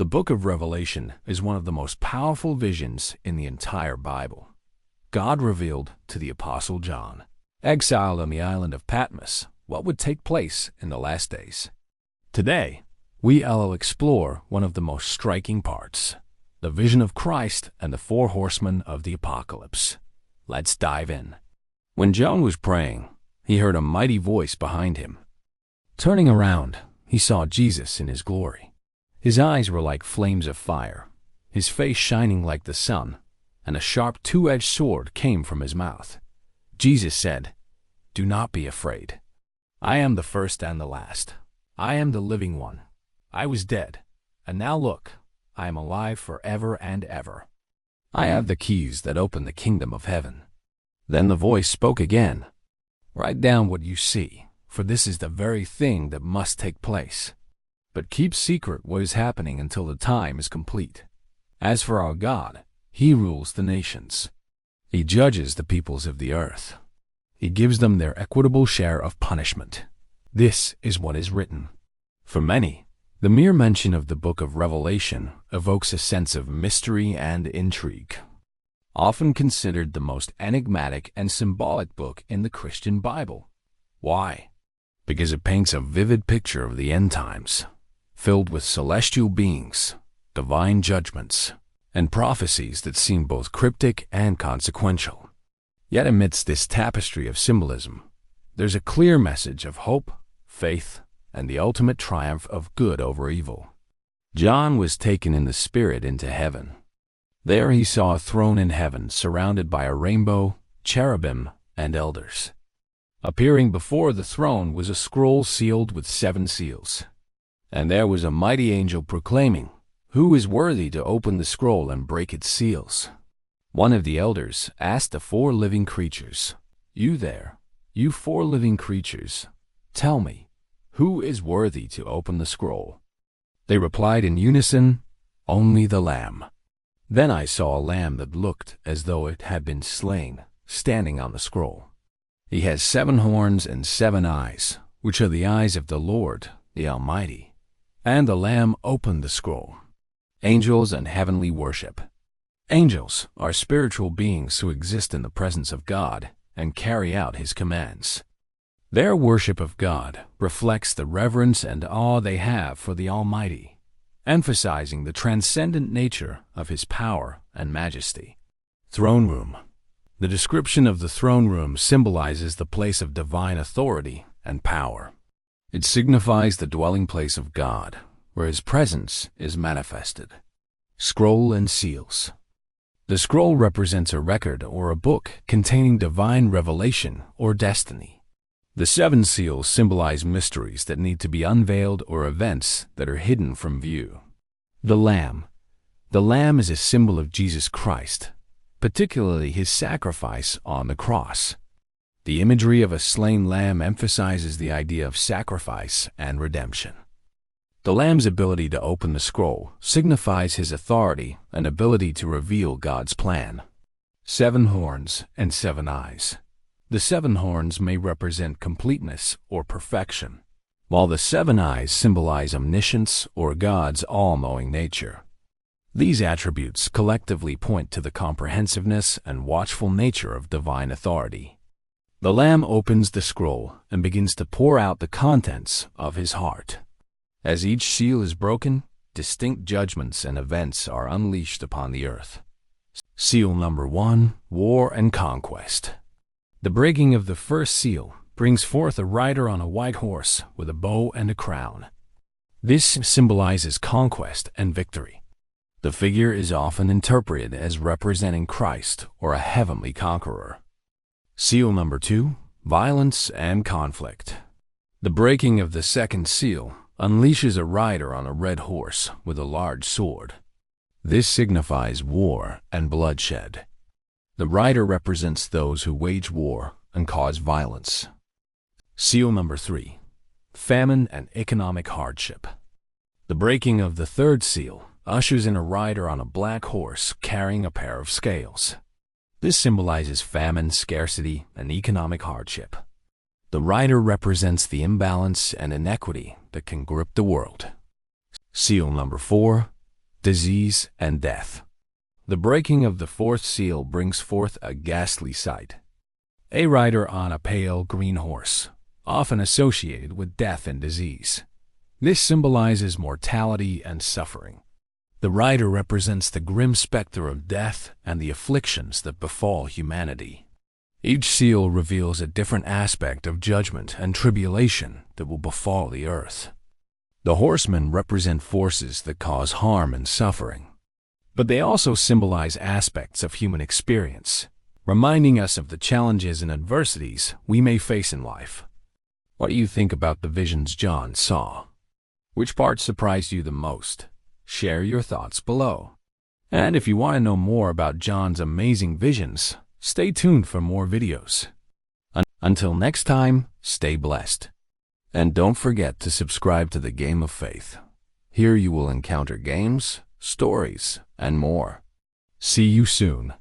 The book of Revelation is one of the most powerful visions in the entire Bible. God revealed to the Apostle John, exiled on the island of Patmos, what would take place in the last days. Today, we'll explore one of the most striking parts, the vision of Christ and the four horsemen of the apocalypse. Let's dive in. When John was praying, he heard a mighty voice behind him. Turning around, he saw Jesus in his glory. His eyes were like flames of fire, his face shining like the sun, and a sharp two-edged sword came from his mouth. Jesus said, "Do not be afraid. I am the first and the last. I am the living one. I was dead, and now look, I am alive forever and ever. I have the keys that open the kingdom of heaven." Then the voice spoke again. "Write down what you see, for this is the very thing that must take place. But keep secret what is happening until the time is complete. As for our God, He rules the nations. He judges the peoples of the earth. He gives them their equitable share of punishment. This is what is written." For many, the mere mention of the book of Revelation evokes a sense of mystery and intrigue. Often considered the most enigmatic and symbolic book in the Christian Bible. Why? Because it paints a vivid picture of the end times, filled with celestial beings, divine judgments, and prophecies that seem both cryptic and consequential. Yet amidst this tapestry of symbolism, there's a clear message of hope, faith, and the ultimate triumph of good over evil. John was taken in the Spirit into heaven. There he saw a throne in heaven surrounded by a rainbow, cherubim, and elders. Appearing before the throne was a scroll sealed with 7 seals. And there was a mighty angel proclaiming, "Who is worthy to open the scroll and break its seals?" One of the elders asked the 4 living creatures, "You there, you 4 living creatures, tell me, who is worthy to open the scroll?" They replied in unison, "Only the Lamb." Then I saw a lamb that looked as though it had been slain, standing on the scroll. He has 7 horns and 7 eyes, which are the eyes of the Lord, the Almighty. And the Lamb opened the scroll. Angels and heavenly worship. Angels are spiritual beings who exist in the presence of God and carry out His commands. Their worship of God reflects the reverence and awe they have for the Almighty, emphasizing the transcendent nature of His power and majesty. Throne room. The description of the throne room symbolizes the place of divine authority and power. It signifies the dwelling place of God, where His presence is manifested. Scroll and seals. The scroll represents a record or a book containing divine revelation or destiny. The 7 seals symbolize mysteries that need to be unveiled or events that are hidden from view. The Lamb. The Lamb is a symbol of Jesus Christ, particularly His sacrifice on the cross. The imagery of a slain lamb emphasizes the idea of sacrifice and redemption. The Lamb's ability to open the scroll signifies His authority and ability to reveal God's plan. 7 horns and 7 eyes. The 7 horns may represent completeness or perfection, while the 7 eyes symbolize omniscience or God's all-knowing nature. These attributes collectively point to the comprehensiveness and watchful nature of divine authority. The Lamb opens the scroll and begins to pour out the contents of His heart. As each seal is broken, distinct judgments and events are unleashed upon the earth. Seal number 1, War and Conquest. The breaking of the first seal brings forth a rider on a white horse with a bow and a crown. This symbolizes conquest and victory. The figure is often interpreted as representing Christ or a heavenly conqueror. Seal number 2, Violence and Conflict. The breaking of the second seal unleashes a rider on a red horse with a large sword. This signifies war and bloodshed. The rider represents those who wage war and cause violence. Seal number 3, Famine and Economic Hardship. The breaking of the third seal ushers in a rider on a black horse carrying a pair of scales. This symbolizes famine, scarcity, and economic hardship. The rider represents the imbalance and inequity that can grip the world. Seal number 4, disease, and death. The breaking of the fourth seal brings forth a ghastly sight. A rider on a pale green horse, often associated with death and disease. This symbolizes mortality and suffering. The rider represents the grim specter of death and the afflictions that befall humanity. Each seal reveals a different aspect of judgment and tribulation that will befall the earth. The horsemen represent forces that cause harm and suffering, but they also symbolize aspects of human experience, reminding us of the challenges and adversities we may face in life. What do you think about the visions John saw? Which part surprised you the most? Share your thoughts below. And if you want to know more about John's amazing visions, stay tuned for more videos. Until next time, stay blessed. And don't forget to subscribe to the Game of Faith. Here you will encounter games, stories, and more. See you soon.